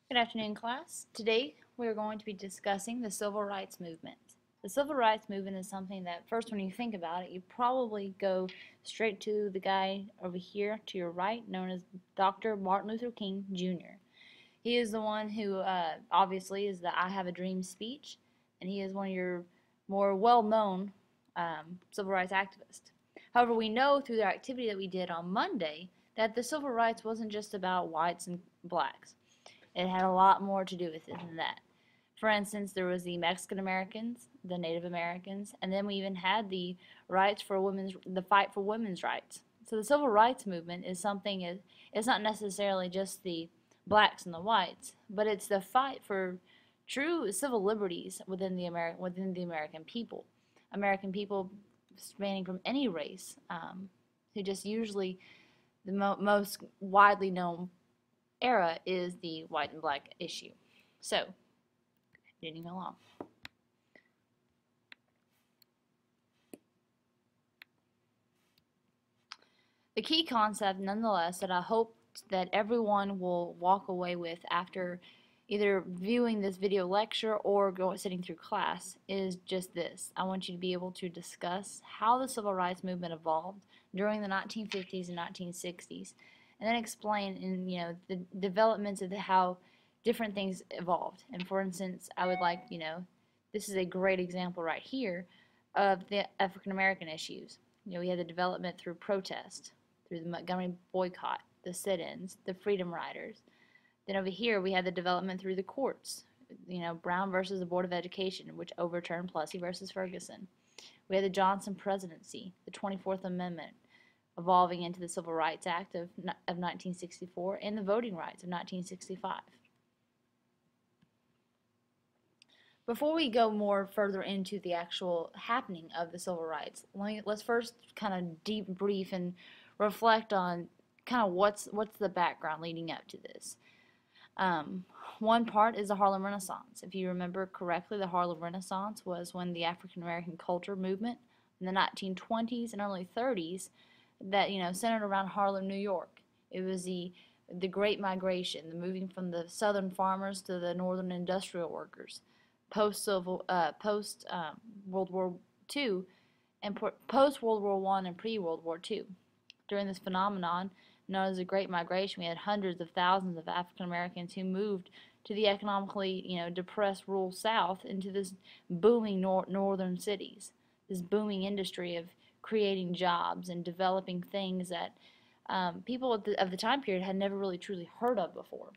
Good afternoon, class. Today we are going to be discussing the Civil Rights Movement. The Civil Rights Movement is something that, first, when you think about it, you probably go straight to the guy over here to your right, known as Dr. Martin Luther King Jr. He is the one who, obviously, is the I Have a Dream speech, and he is one of your more well-known civil rights activists. However, we know through the activity that we did on Monday that the civil rights wasn't just about whites and blacks. It had a lot more to do with it than that. For instance, there was the Mexican Americans, the Native Americans, and then we even had the fight for women's rights. So the civil rights movement is something. It's not necessarily just the blacks and the whites, but it's the fight for true civil liberties within the American people. American people spanning from any race, who just usually the most widely known era is the white and black issue. So, getting along. The key concept, nonetheless, that I hope that everyone will walk away with after either viewing this video lecture or sitting through class is just this. I want you to be able to discuss how the civil rights movement evolved during the 1950s and 1960s, and then explain the developments of how different things evolved. And for instance, I would like, this is a great example right here of the African American issues. We had the development through protest, through the Montgomery boycott, the sit-ins, the Freedom Riders. Then over here we had the development through the courts, Brown versus the Board of Education, which overturned Plessy versus Ferguson. We had the Johnson presidency, the 24th Amendment, evolving into the Civil Rights Act of 1964 and the Voting Rights of 1965. Before we go more further into the actual happening of the civil rights, let's first kind of debrief and reflect on kind of what's the background leading up to this. One part is the Harlem Renaissance. If you remember correctly, the Harlem Renaissance was when the African American culture movement in the 1920s and early 30s that centered around Harlem, New York. It was the Great Migration, the moving from the southern farmers to the northern industrial workers, post World War II and post World War I and pre World War II. During this phenomenon known as the Great Migration, we had hundreds of thousands of African Americans who moved to the economically depressed rural South into this booming northern cities, this booming industry of creating jobs and developing things that people of the time period had never really truly heard of before.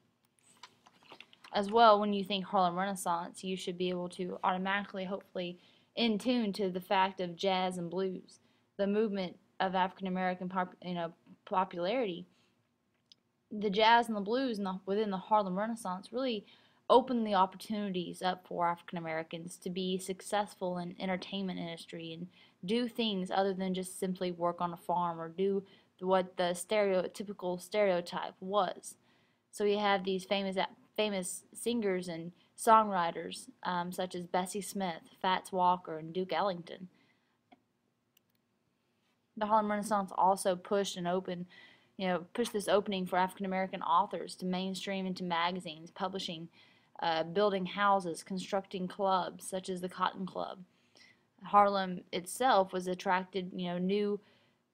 As well, when you think Harlem Renaissance, you should be able to automatically, hopefully, in tune to the fact of jazz and blues, the movement of African American popularity. The jazz and the blues within the Harlem Renaissance really opened the opportunities up for African Americans to be successful in entertainment industry and do things other than just simply work on a farm or do what the typical stereotype was. So you have these famous singers and songwriters such as Bessie Smith, Fats Walker, and Duke Ellington. The Harlem Renaissance also pushed this opening for African American authors to mainstream into magazines, publishing, building houses, constructing clubs such as the Cotton Club. Harlem itself was attracted, new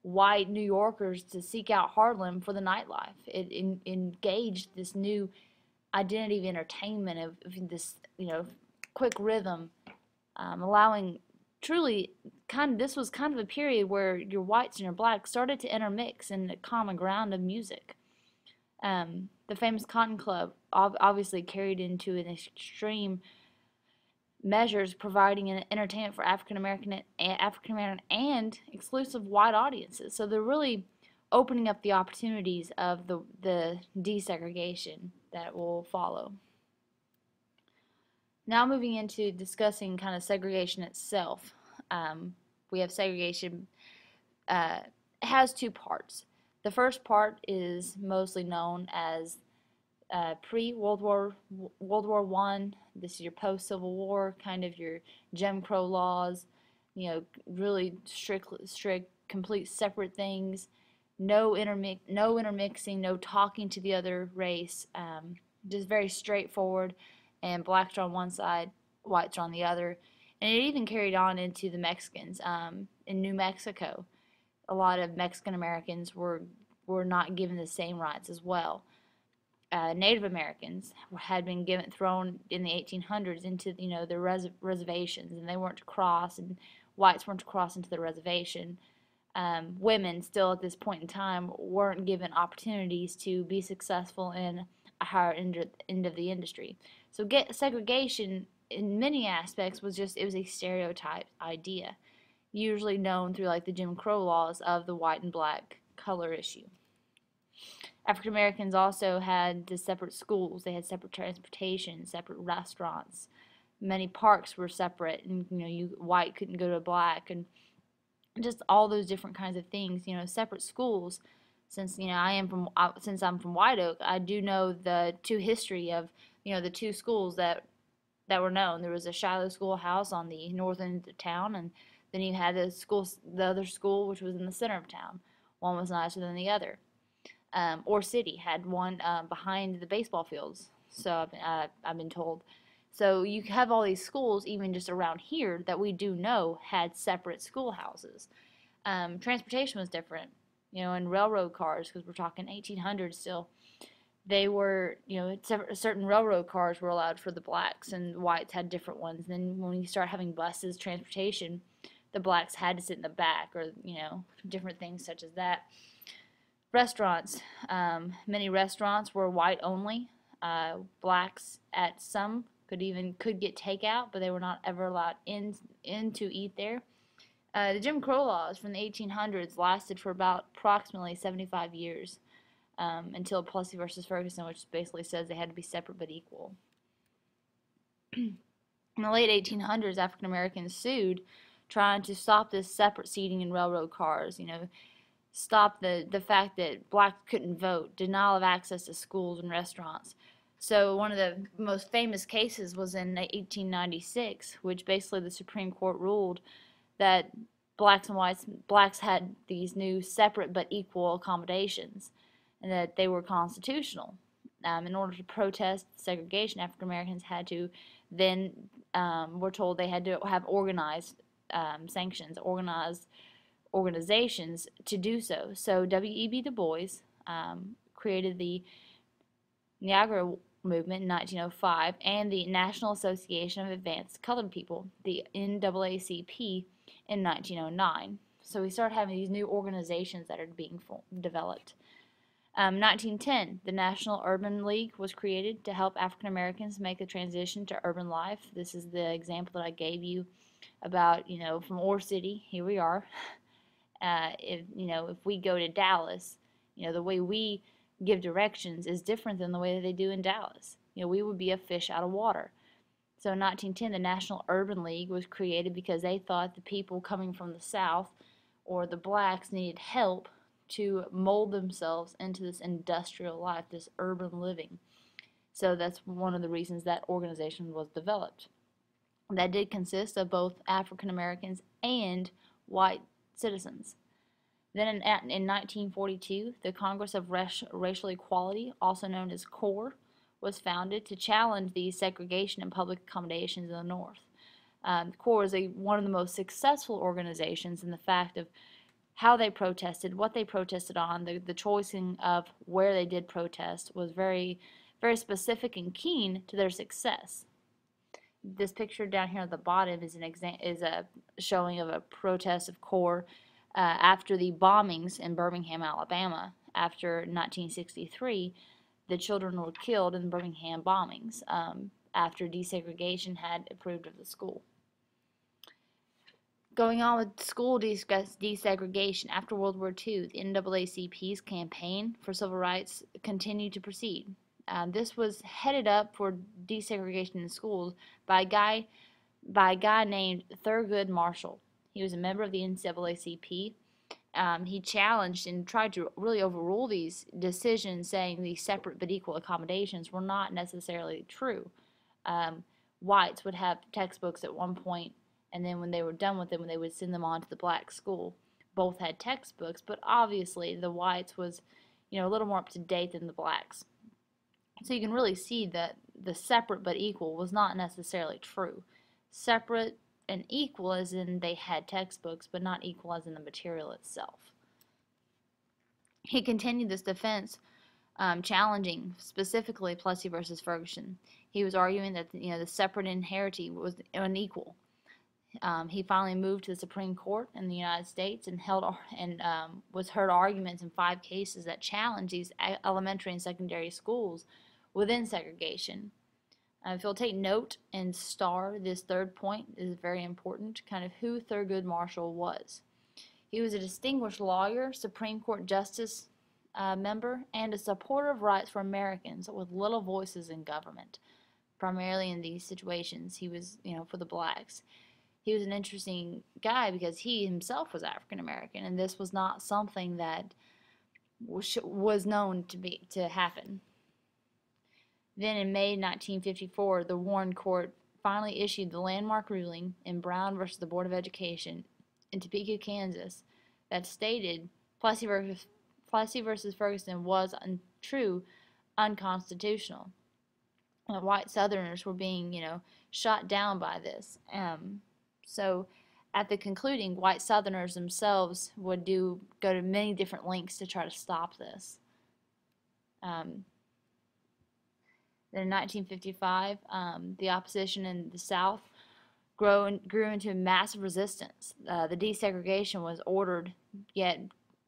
white New Yorkers to seek out Harlem for the nightlife. It engaged this new identity of entertainment, of this quick rhythm, allowing truly this was kind of a period where your whites and your blacks started to intermix in the common ground of music. The famous Cotton Club obviously carried into an extreme measures, providing an entertainment for African American and exclusive white audiences. So they're really opening up the opportunities of the desegregation that will follow. Now moving into discussing kind of segregation itself. We have segregation has two parts. The first part is mostly known as pre-World War I. This is your post-Civil War, kind of your Jim Crow laws, really strict, complete separate things. No intermixing, no talking to the other race. just very straightforward, and blacks are on one side, whites are on the other. And it even carried on into the Mexicans. In New Mexico, a lot of Mexican Americans were not given the same rights as well. Native Americans had been thrown in the 1800s into the reservations, and they weren't to cross, and whites weren't to cross into the reservation. Women still at this point in time weren't given opportunities to be successful in a higher end of the industry. So segregation in many aspects it was a stereotype idea, usually known through like the Jim Crow laws of the white and black color issue. African Americans also had the separate schools. They had separate transportation, separate restaurants. Many parks were separate, and white couldn't go to black, and just all those different kinds of things. Separate schools. Since since I'm from White Oak, I do know the history of the two schools that were known. There was a Shiloh schoolhouse on the north end of town, and then you had the other school, which was in the center of town. One was nicer than the other. Or City had one behind the baseball fields. So I've been told. So you have all these schools, even just around here, that we do know had separate schoolhouses. Transportation was different, and railroad cars, because we're talking 1800s still. They were, certain railroad cars were allowed for the blacks, and whites had different ones. And then when you start having buses, transportation, the blacks had to sit in the back, or different things such as that. Restaurants. Many restaurants were white only. Blacks at some could get takeout, but they were not ever allowed in to eat there. The Jim Crow laws from the 1800s lasted for about approximately 75 years, until Plessy versus Ferguson, which basically says they had to be separate but equal. In the late 1800s, African Americans sued, trying to stop this separate seating in railroad cars. Stop the fact that blacks couldn't vote, denial of access to schools and restaurants. So one of the most famous cases was in 1896, which basically the Supreme Court ruled that blacks had these new separate but equal accommodations, and that they were constitutional. In order to protest segregation, African Americans had to then were told they had to have organized sanctions, organized organizations to do so. So W.E.B. Du Bois created the Niagara Movement in 1905 and the National Association of Advanced Colored People, the NAACP, in 1909. So we started having these new organizations that are being developed. 1910, the National Urban League was created to help African Americans make the transition to urban life. This is the example that I gave you about, from Ore City, here we are. If we go to Dallas, the way we give directions is different than the way that they do in Dallas. We would be a fish out of water. So in 1910, the National Urban League was created because they thought the people coming from the South, or the blacks, needed help to mold themselves into this industrial life, this urban living. So that's one of the reasons that organization was developed. That did consist of both African Americans and white citizens. Then in 1942, the Congress of Racial Equality, also known as CORE, was founded to challenge the segregation in public accommodations in the North. CORE is one of the most successful organizations in the fact of how they protested, what they protested on, the choosing of where they did protest was very, very specific and keen to their success. This picture down here at the bottom is a showing of a protest of CORE after the bombings in Birmingham, Alabama. After 1963, the children were killed in the Birmingham bombings after desegregation had approved of the school. Going on with school desegregation, after World War II, the NAACP's campaign for civil rights continued to proceed. This was headed up for desegregation in schools by a guy named Thurgood Marshall. He was a member of the NAACP. He challenged and tried to really overrule these decisions, saying these separate but equal accommodations were not necessarily true. Whites would have textbooks at one point, and then when they were done with them, they would send them on to the black school. Both had textbooks, but obviously the whites was, a little more up to date than the blacks. So you can really see that the separate but equal was not necessarily true. Separate and equal as in they had textbooks, but not equal as in the material itself. He continued this defense, challenging specifically Plessy versus Ferguson. He was arguing that the separate inheritance was unequal. He finally moved to the Supreme Court in the United States and was heard arguments in 5 cases that challenged these elementary and secondary schools within segregation. If you'll take note and star this third point is very important, kind of who Thurgood Marshall was. He was a distinguished lawyer, Supreme Court Justice member, and a supporter of rights for Americans with little voices in government. Primarily in these situations, he was, for the blacks. He was an interesting guy because he himself was African American, and this was not something that was known to happen. Then in May 1954, the Warren Court finally issued the landmark ruling in Brown versus the Board of Education in Topeka, Kansas, that stated Plessy versus Ferguson was unconstitutional. And white Southerners were being, shot down by this. So at the concluding, white Southerners themselves would go to many different lengths to try to stop this. Then in 1955, the opposition in the South grew into massive resistance. The desegregation was ordered, yet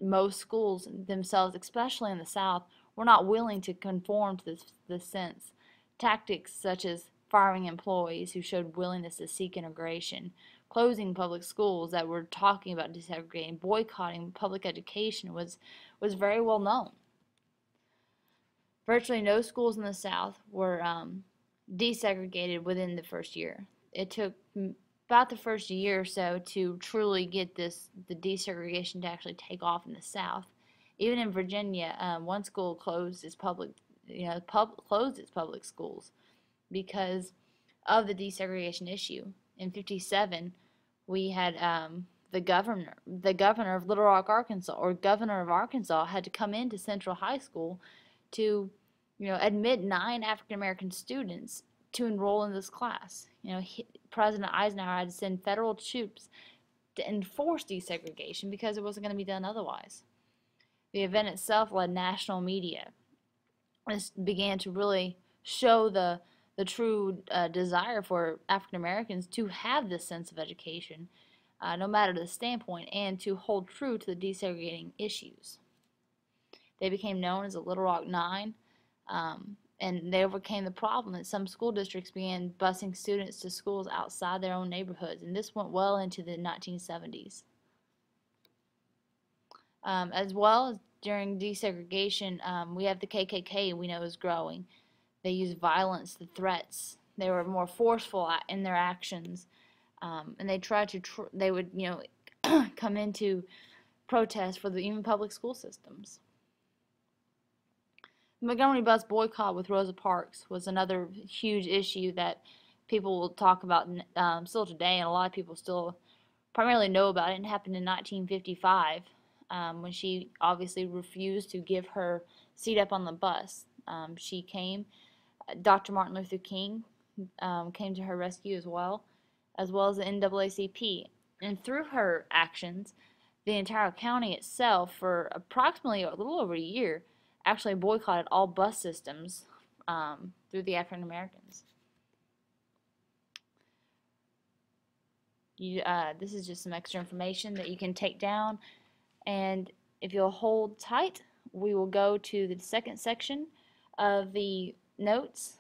most schools themselves, especially in the South, were not willing to conform to this sense. Tactics such as firing employees who showed willingness to seek integration, closing public schools that were talking about desegregating, boycotting public education was very well known. Virtually no schools in the South were desegregated within the first year. It took about the first year or so to truly get the desegregation to actually take off in the South. Even in Virginia, one school closed its public schools because of the desegregation issue. In '57, we had the governor of Little Rock, Arkansas, or governor of Arkansas, had to come into Central High School to admit 9 African American students to enroll in this class. President Eisenhower had to send federal troops to enforce desegregation because it wasn't going to be done otherwise. The event itself led national media. This began to really show the true desire for African Americans to have this sense of education, no matter the standpoint, and to hold true to the desegregating issues. They became known as the Little Rock Nine, and they overcame the problem that some school districts began busing students to schools outside their own neighborhoods, and this went well into the 1970s. As well as during desegregation, we have the KKK we know is growing. They used violence, the threats. They were more forceful in their actions, and they tried to. They would, come into protest for even public school systems. The Montgomery bus boycott with Rosa Parks was another huge issue that people will talk about still today, and a lot of people still primarily know about it. It happened in 1955 when she obviously refused to give her seat up on the bus. She came. Dr. Martin Luther King came to her rescue as well as the NAACP. And through her actions, the entire county itself, for approximately a little over a year, actually boycotted all bus systems through the African Americans. This is just some extra information that you can take down, and if you'll hold tight, we will go to the second section of the notes,